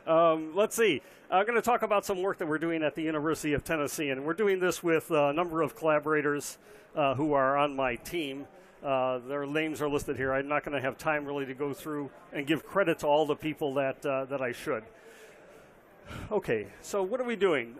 Let's see. I'm going to talk about some work that we're doing at the University of Tennessee, and we're doing this with a number of collaborators who are on my team. Their names are listed here. I'm not going to have time really to go through and give credit to all the people that I should. Okay, so what are we doing?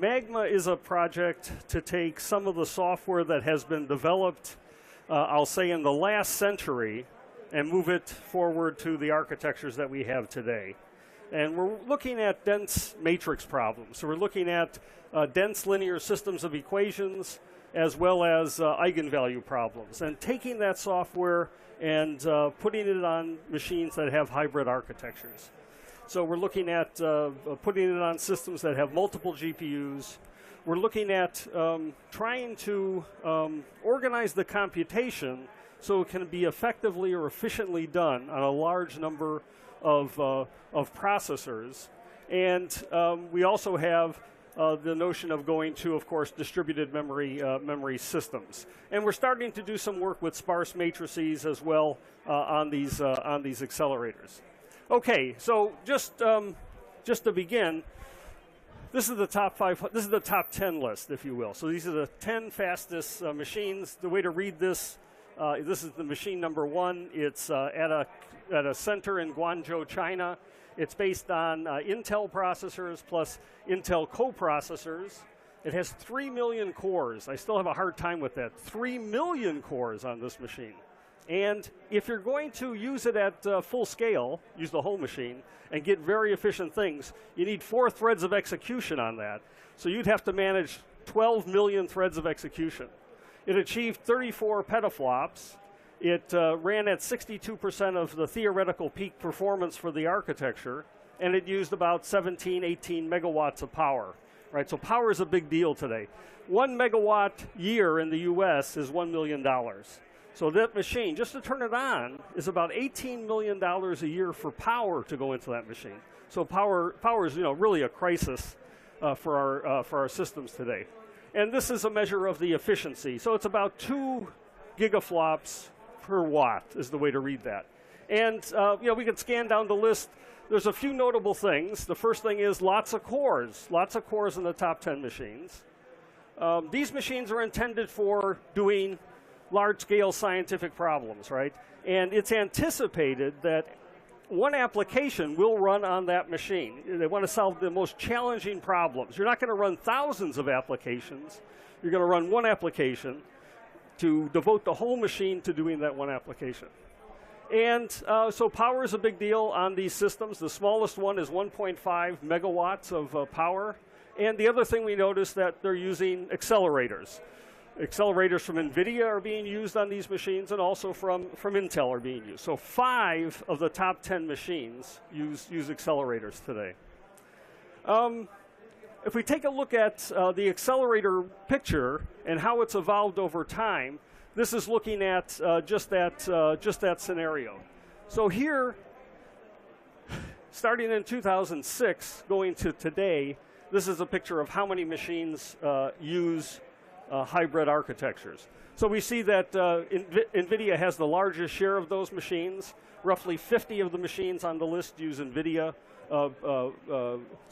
MAGMA is a project to take some of the software that has been developed, I'll say in the last century, and move it forward to the architectures that we have today. And we're looking at dense matrix problems. So we're looking at dense linear systems of equations as well as eigenvalue problems, and taking that software and putting it on machines that have hybrid architectures. So we're looking at putting it on systems that have multiple GPUs. We're looking at trying to organize the computation so it can be effectively or efficiently done on a large number of processors. And we also have the notion of going to, of course, distributed memory systems. And we're starting to do some work with sparse matrices as well on these accelerators. Okay, so just to begin, this is the top 5. This is the top 10 list, if you will. So these are the 10 fastest machines. The way to read this, this is the machine number 1. It's at a center in Guangzhou, China. It's based on Intel processors plus Intel coprocessors. It has 3 million cores. I still have a hard time with that. 3 million cores on this machine. And if you're going to use it at full scale, use the whole machine, and get very efficient things, you need 4 threads of execution on that. So you'd have to manage 12 million threads of execution. It achieved 34 petaflops. It ran at 62% of the theoretical peak performance for the architecture, and it used about 17, 18 megawatts of power. Right, so power is a big deal today. 1 megawatt year in the US is $1 million. So that machine, just to turn it on, is about $18 million a year for power to go into that machine. So power is, really a crisis for our systems today. And this is a measure of the efficiency. So it's about 2 gigaflops per watt is the way to read that. And we can scan down the list. There's a few notable things. The first thing is lots of cores in the top 10 machines. These machines are intended for doing large-scale scientific problems, right? And it's anticipated that one application will run on that machine. They want to solve the most challenging problems. You're not going to run thousands of applications. You're going to run one application to devote the whole machine to doing that one application. And so power is a big deal on these systems. The smallest one is 1.5 megawatts of power. And the other thing we noticed that they're using accelerators. Accelerators from NVIDIA are being used on these machines, and also from Intel are being used. So 5 of the top 10 machines use accelerators today. If we take a look at the accelerator picture and how it's evolved over time, this is looking at just that scenario. So here, starting in 2006, going to today, this is a picture of how many machines use hybrid architectures. So we see that NVIDIA has the largest share of those machines. Roughly 50 of the machines on the list use NVIDIA. So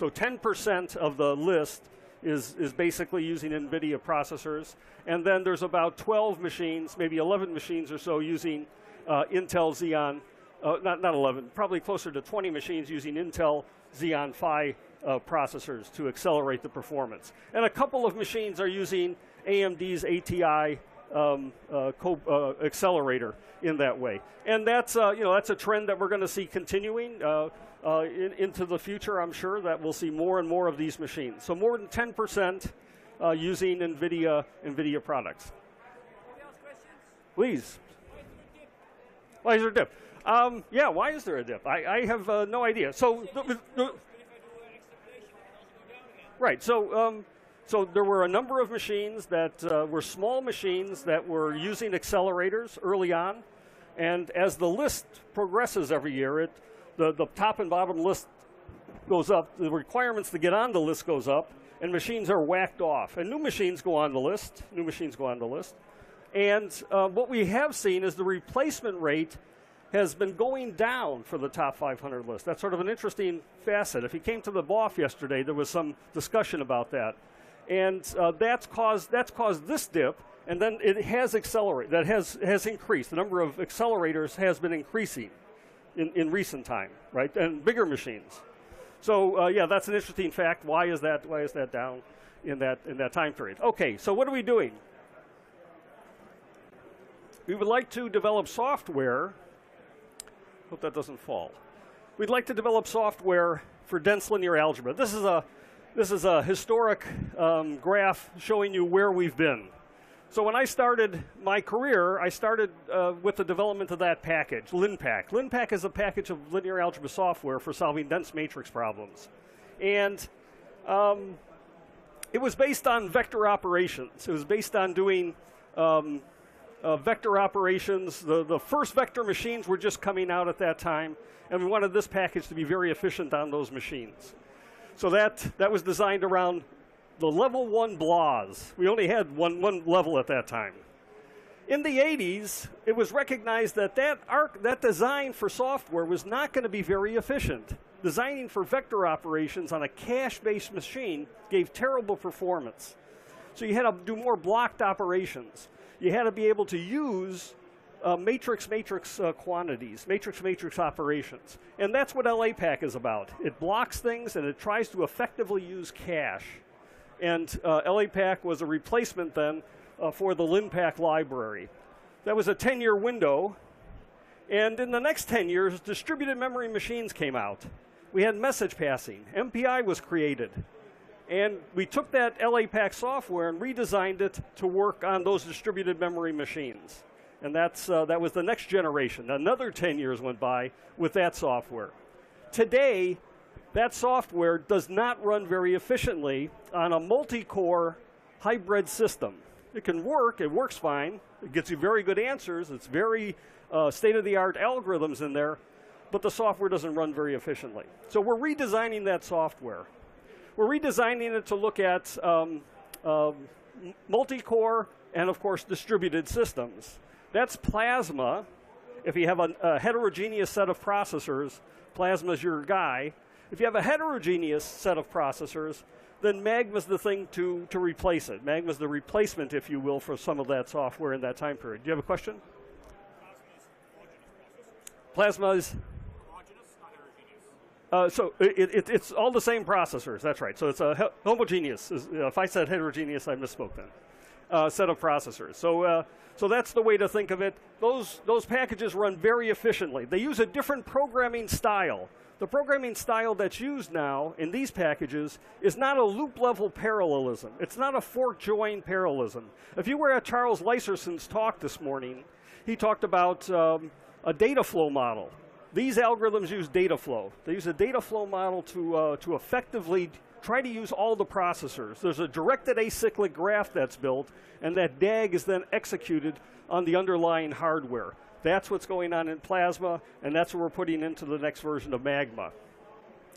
10% of the list is basically using NVIDIA processors. And then there's about 12 machines, maybe 11 machines or so using Intel Xeon, not 11, probably closer to 20 machines using Intel Xeon Phi processors to accelerate the performance. And a couple of machines are using AMD's ATI accelerator in that way. And that's a trend that we're going to see continuing into the future. I'm sure that we'll see more and more of these machines. So more than 10% using NVIDIA products. Please. Why is there a dip? Yeah, why is there a dip? I have no idea. So, right. So there were a number of machines that were small machines that were using accelerators early on, and as the list progresses every year, the top and bottom list goes up. The requirements to get on the list goes up, and machines are whacked off, and new machines go on the list. And what we have seen is the replacement rate has been going down for the top 500 list. That's sort of an interesting facet. If you came to the BOF yesterday, there was some discussion about that. And that's caused this dip, and then it has accelerated. That has increased. The number of accelerators has been increasing in recent time, right? And bigger machines. So yeah, that's an interesting fact. Why is that down in that time period? Okay, so what are we doing? We would like to develop software. Hope that doesn't fall. We'd like to develop software for dense linear algebra. This is a historic graph showing you where we've been. So when I started my career, I started with the development of that package, LinPack. LinPack is a package of linear algebra software for solving dense matrix problems. And it was based on vector operations. It was based on doing vector operations. The first vector machines were just coming out at that time, and we wanted this package to be very efficient on those machines. So that was designed around the level 1 BLAS. We only had one level at that time. In the 80s, it was recognized that that design for software was not going to be very efficient. Designing for vector operations on a cache-based machine gave terrible performance. So you had to do more blocked operations. You had to be able to use matrix quantities, matrix operations. And that's what LAPACK is about. It blocks things and it tries to effectively use cache. And LAPACK was a replacement then for the LinPack library. That was a 10-year window. And in the next 10 years, distributed memory machines came out. We had message passing. MPI was created. And we took that LAPACK software and redesigned it to work on those distributed memory machines. And that was the next generation. Another 10 years went by with that software. Today, that software does not run very efficiently on a multi-core hybrid system. It can work, it works fine, it gets you very good answers, it's very state-of-the-art algorithms in there, but the software doesn't run very efficiently. So we're redesigning that software. We're redesigning it to look at multi-core and, of course, distributed systems. That's Plasma. If you have a heterogeneous set of processors, Plasma's your guy. If you have a heterogeneous set of processors, then MAGMA's the thing to replace it. MAGMA's the replacement, if you will, for some of that software in that time period. Do you have a question? Plasma is so it's all the same processors. That's right. So it's a homogeneous. If I said heterogeneous, I misspoke then. Set of processors. So that's the way to think of it. Those packages run very efficiently. They use a different programming style. The programming style that's used now in these packages is not a loop-level parallelism. It's not a fork-join parallelism. If you were at Charles Lyserson's talk this morning, he talked about a data flow model. These algorithms use data flow. They use a data flow model to effectively try to use all the processors. There's a directed acyclic graph that's built, and that DAG is then executed on the underlying hardware. That's what's going on in Plasma, and that's what we're putting into the next version of MAGMA.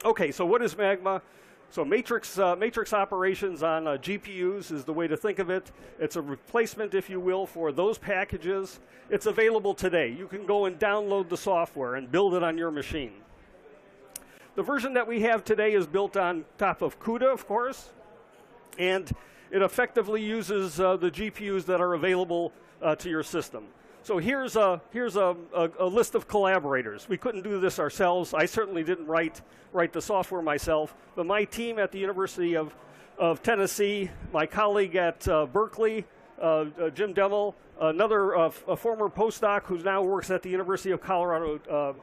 Okay, so what is MAGMA? So matrix operations on GPUs is the way to think of it. It's a replacement, if you will, for those packages. It's available today. You can go and download the software and build it on your machine. The version that we have today is built on top of CUDA, of course, and it effectively uses the GPUs that are available to your system. So here's a list of collaborators. We couldn't do this ourselves. I certainly didn't write the software myself, but my team at the University of Tennessee, my colleague at Berkeley, Jim Demmel, another a former postdoc who now works at the University of Colorado,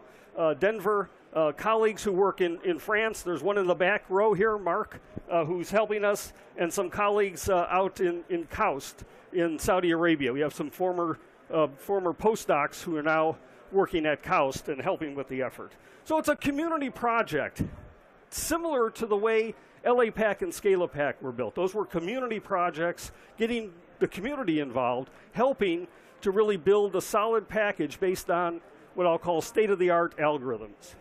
Denver, colleagues who work in France. There's one in the back row here, Mark, who's helping us, and some colleagues out in KAUST in Saudi Arabia. We have some former postdocs who are now working at KAUST and helping with the effort. So it's a community project, similar to the way LAPACK and ScalaPack were built. Those were community projects, getting the community involved, helping to really build a solid package based on what I'll call state-of-the-art algorithms.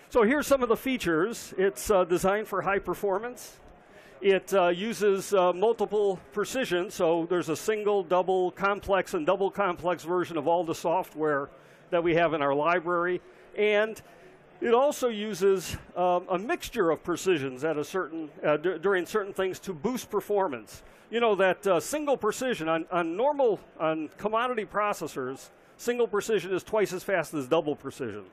So here's some of the features. It's designed for high performance. It uses multiple precision, so there's a single, double complex, and double complex version of all the software that we have in our library. And it also uses a mixture of precisions at a certain, during certain things to boost performance. You know that single precision on commodity processors, single precision is twice as fast as double precision.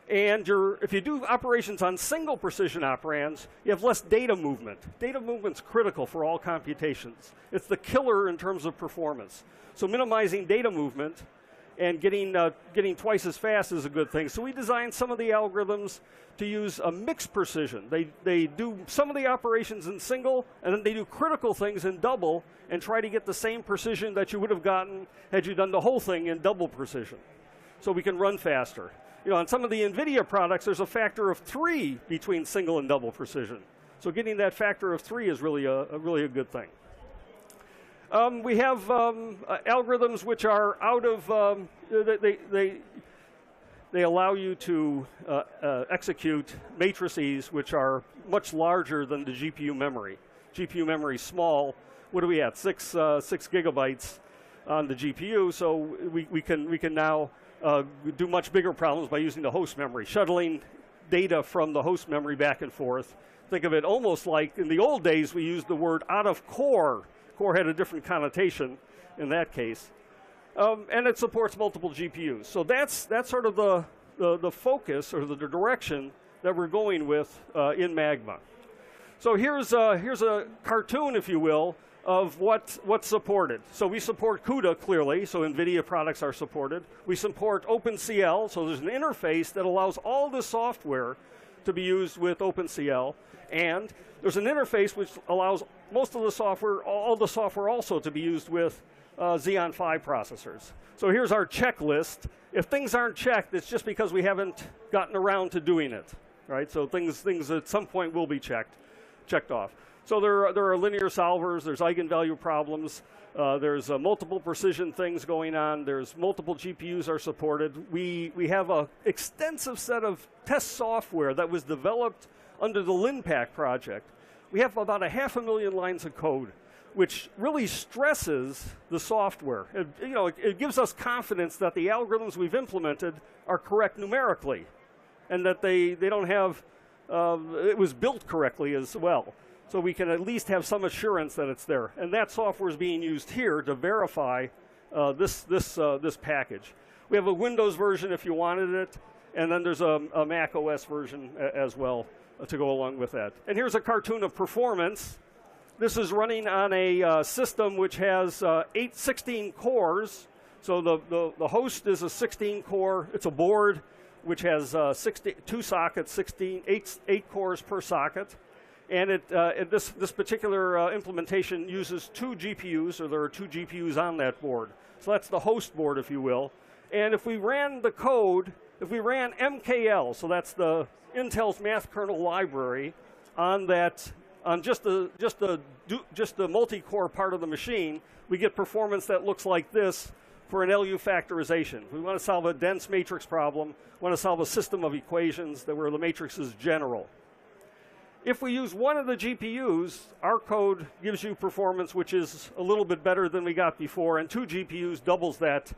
And if you do operations on single precision operands, you have less data movement. Data movement's critical for all computations. It's the killer in terms of performance. So minimizing data movement and getting twice as fast is a good thing. So we designed some of the algorithms to use a mixed precision. They do some of the operations in single, and then they do critical things in double, and try to get the same precision that you would have gotten had you done the whole thing in double precision. So we can run faster. You know, on some of the NVIDIA products, there's a factor of 3 between single and double precision. So getting that factor of 3 is really a good thing. We have algorithms which are out of, they allow you to execute matrices which are much larger than the GPU memory. GPU memory is small. What are we at? 6 gigabytes on the GPU. So we can now do much bigger problems by using the host memory, shuttling data from the host memory back and forth. Think of it almost like in the old days we used the word out of core. Core had a different connotation in that case. And it supports multiple GPUs. So that's sort of the focus or the direction that we're going with in MAGMA. So here's a cartoon, if you will, of what's supported. So we support CUDA, clearly, so NVIDIA products are supported. We support OpenCL, so there's an interface that allows all the software to be used with OpenCL. And there's an interface which allows most of the software, all the software also to be used with Xeon Phi processors. So here's our checklist. If things aren't checked, it's just because we haven't gotten around to doing it, right? So things at some point will be checked off. So there are linear solvers, there's eigenvalue problems, there's multiple precision things going on, there's multiple GPUs are supported. We have an extensive set of test software that was developed under the LinPack project. We have about 500,000 lines of code, which really stresses the software. It gives us confidence that the algorithms we've implemented are correct numerically, and that they don't have, it was built correctly as well. So we can at least have some assurance that it's there. And that software is being used here to verify this package. We have a Windows version if you wanted it, and then there's a Mac OS version as well to go along with that. And here's a cartoon of performance. This is running on a system which has 16 cores. So the host is a 16-core. It's a board which has 2 sockets, 8 cores per socket. And this particular implementation uses 2 GPUs, or there are 2 GPUs on that board. So that's the host board, if you will. And if we ran the code, if we ran MKL, so that's the Intel's math kernel library, on that, on just the multi-core part of the machine, we get performance that looks like this for an LU factorization. We want to solve a dense matrix problem. We want to solve a system of equations where the matrix is general. If we use one of the GPUs, our code gives you performance which is a little bit better than we got before, and 2 GPUs doubles that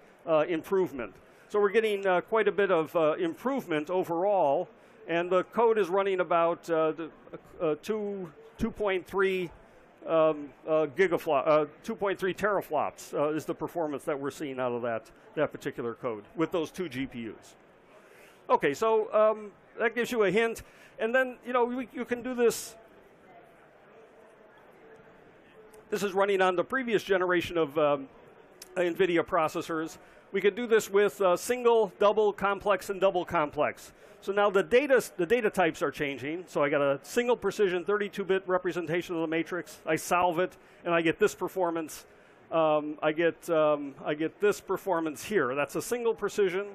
improvement. So we're getting quite a bit of improvement overall, and the code is running about 2.3 teraflops is the performance that we're seeing out of that particular code with those 2 GPUs. Okay, so that gives you a hint. And then, you can do this. This is running on the previous generation of NVIDIA processors. We could do this with single, double, complex, and double complex. So now the data types are changing. So I got a single precision 32-bit representation of the matrix. I solve it, and I get this performance. I get this performance here. That's a single precision.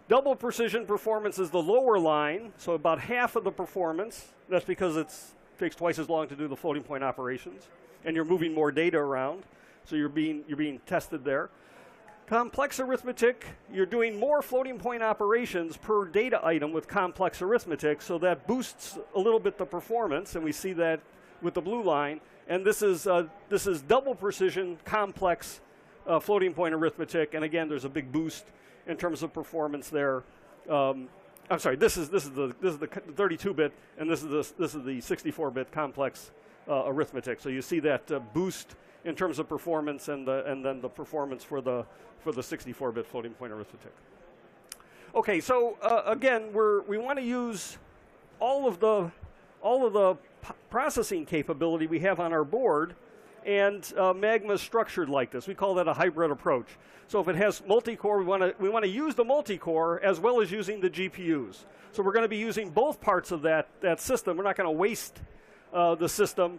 Double precision performance is the lower line, so about half of the performance. That's because it takes twice as long to do the floating point operations, and you're moving more data around, so you're being tested there. Complex arithmetic, you're doing more floating point operations per data item with complex arithmetic, so that boosts a little bit the performance, and we see that with the blue line. And this is double precision complex floating point arithmetic, and again, there's a big boost in terms of performance there. I'm sorry. This is the 32-bit, and this is the 64-bit complex arithmetic. So you see that boost in terms of performance, and then the performance for the 64-bit floating point arithmetic. Okay, so again, we want to use all of the processing capability we have on our board, and MAGMA is structured like this. We call that a hybrid approach. So if it has multi-core, we want to use the multi-core as well as using the GPUs. So we're going to be using both parts of that system. We're not going to waste the system,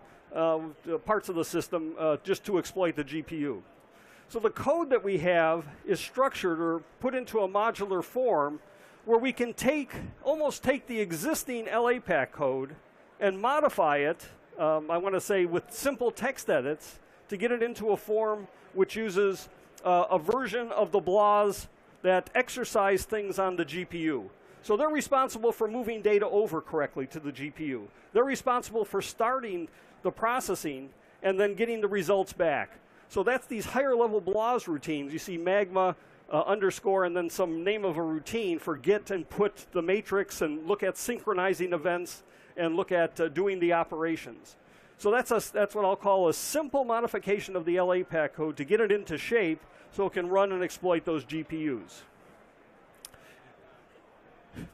parts of the system, just to exploit the GPU. So the code that we have is structured or put into a modular form where we can almost take the existing LAPACK code and modify it, I want to say with simple text edits, to get it into a form which uses a version of the BLAs that exercise things on the GPU. So they're responsible for moving data over correctly to the GPU. They're responsible for starting the processing and then getting the results back. So that's these higher level BLAS routines. You see MAGMA underscore and then some name of a routine for get and put the matrix and look at synchronizing events and look at doing the operations. So that's what I'll call a simple modification of the LAPACK code to get it into shape so it can run and exploit those GPUs.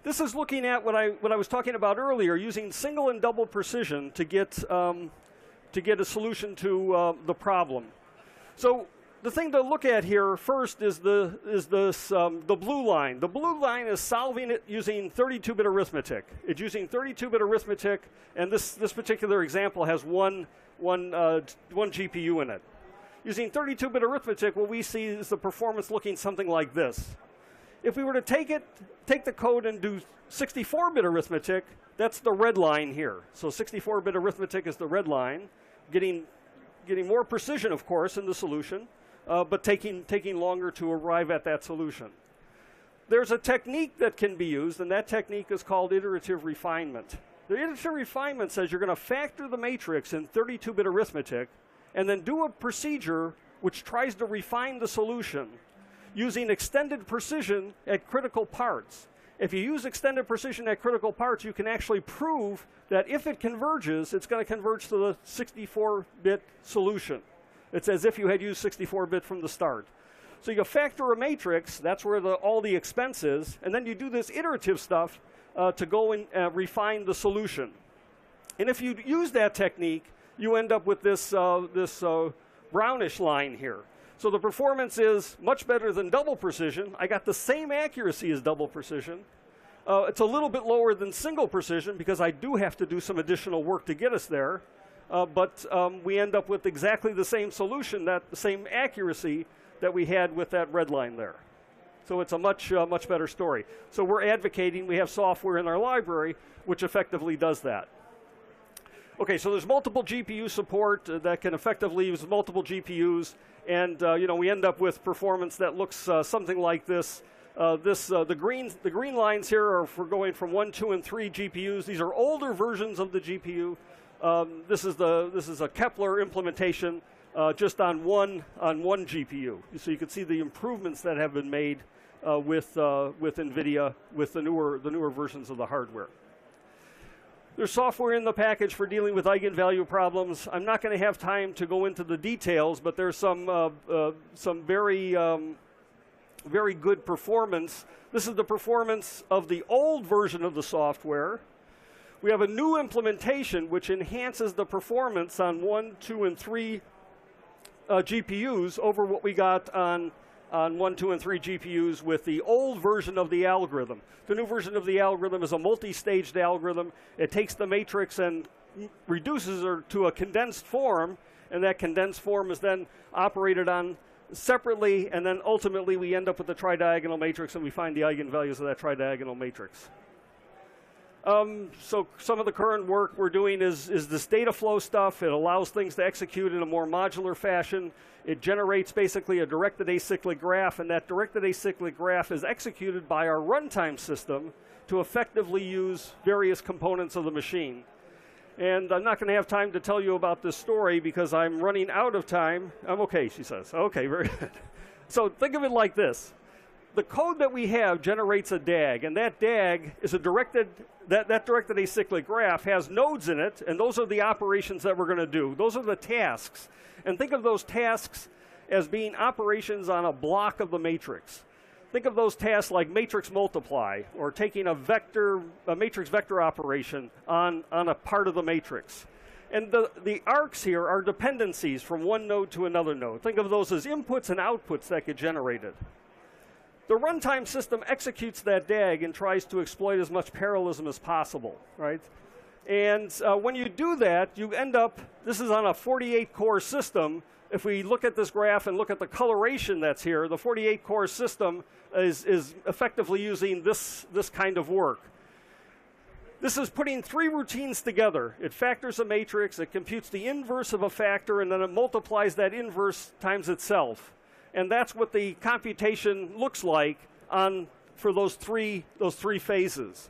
This is looking at what I was talking about earlier, using single and double precision to get a solution to the problem. So the thing to look at here first is the blue line. The blue line is solving it using 32-bit arithmetic. It's using 32-bit arithmetic, and this particular example has one GPU in it. Using 32-bit arithmetic, what we see is the performance looking something like this. If we were to take the code and do 64-bit arithmetic, that's the red line here. So 64-bit arithmetic is the red line, getting more precision, of course, in the solution, but taking longer to arrive at that solution. There's a technique that can be used, and that technique is called iterative refinement. The iterative refinement says you're going to factor the matrix in 32-bit arithmetic and then do a procedure which tries to refine the solution using extended precision at critical parts. If you use extended precision at critical parts, you can actually prove that if it converges, it's going to converge to the 64-bit solution. It's as if you had used 64-bit from the start. So you factor a matrix, that's where all the expense is, and then you do this iterative stuff to go and refine the solution. And if you use that technique, you end up with this brownish line here. So the performance is much better than double precision. I got the same accuracy as double precision. It's a little bit lower than single precision because I do have to do some additional work to get us there. But we end up with exactly the same solution, the same accuracy that we had with that red line there. So it's a much better story. So we're advocating, we have software in our library which effectively does that. Okay, so there's multiple GPU support that can effectively use multiple GPUs, and we end up with performance that looks something like this. The green lines here are for going from 1, 2, and 3 GPUs. These are older versions of the GPU. This is a Kepler implementation just on one GPU. So you can see the improvements that have been made with NVIDIA with the newer versions of the hardware. There's software in the package for dealing with eigenvalue problems. I'm not going to have time to go into the details, but there's some very good performance. This is the performance of the old version of the software. We have a new implementation which enhances the performance on 1, 2, and 3 GPUs over what we got on 1, 2, and 3 GPUs with the old version of the algorithm. The new version of the algorithm is a multi-staged algorithm. It takes the matrix and reduces it to a condensed form, and that condensed form is then operated on separately, and then ultimately we end up with the tridiagonal matrix and we find the eigenvalues of that tridiagonal matrix. So some of the current work we're doing is this data flow stuff. It allows things to execute in a more modular fashion. It generates basically a directed acyclic graph, and that directed acyclic graph is executed by our runtime system to effectively use various components of the machine. And I'm not going to have time to tell you about this story because I'm running out of time. I'm okay, she says. Okay, very good. So think of it like this. the code that we have generates a DAG, and that DAG is a directed acyclic graph has nodes in it, and those are the operations that we're going to do. Those are the tasks. And think of those tasks as being operations on a block of the matrix. Think of those tasks like matrix multiply, or taking a matrix vector operation on a part of the matrix. And the arcs here are dependencies from one node to another node. Think of those as inputs and outputs that get generated. The runtime system executes that DAG and tries to exploit as much parallelism as possible, right? And when you do that, you end up, this is on a 48-core system. If we look at this graph and look at the coloration that's here, the 48-core system is effectively using this kind of work. This is putting 3 routines together. It factors a matrix, it computes the inverse of a factor, and then it multiplies that inverse times itself. And that's what the computation looks like for those three phases.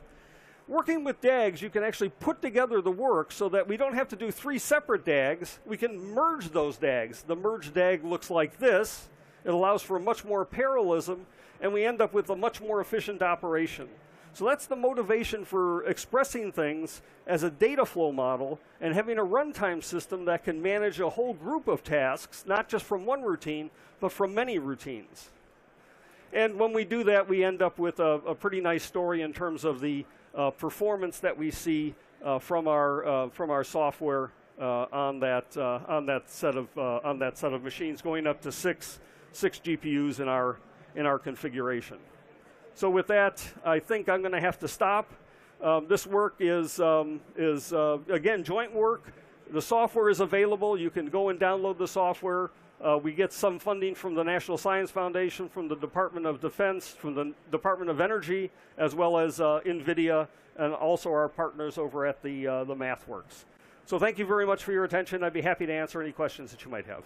Working with DAGs, you can actually put together the work so that we don't have to do 3 separate DAGs. We can merge those DAGs. The merged DAG looks like this. It allows for much more parallelism, and we end up with a much more efficient operation. So that's the motivation for expressing things as a data flow model and having a runtime system that can manage a whole group of tasks, not just from one routine, but from many routines. And when we do that, we end up with a pretty nice story in terms of the performance that we see from our software on that set of machines, going up to six GPUs in our configuration. So with that, I think I'm going to have to stop. This work is again, joint work. The software is available. You can go and download the software. We get some funding from the National Science Foundation, from the Department of Defense, from the Department of Energy, as well as NVIDIA, and also our partners over at the MathWorks. So thank you very much for your attention. I'd be happy to answer any questions that you might have.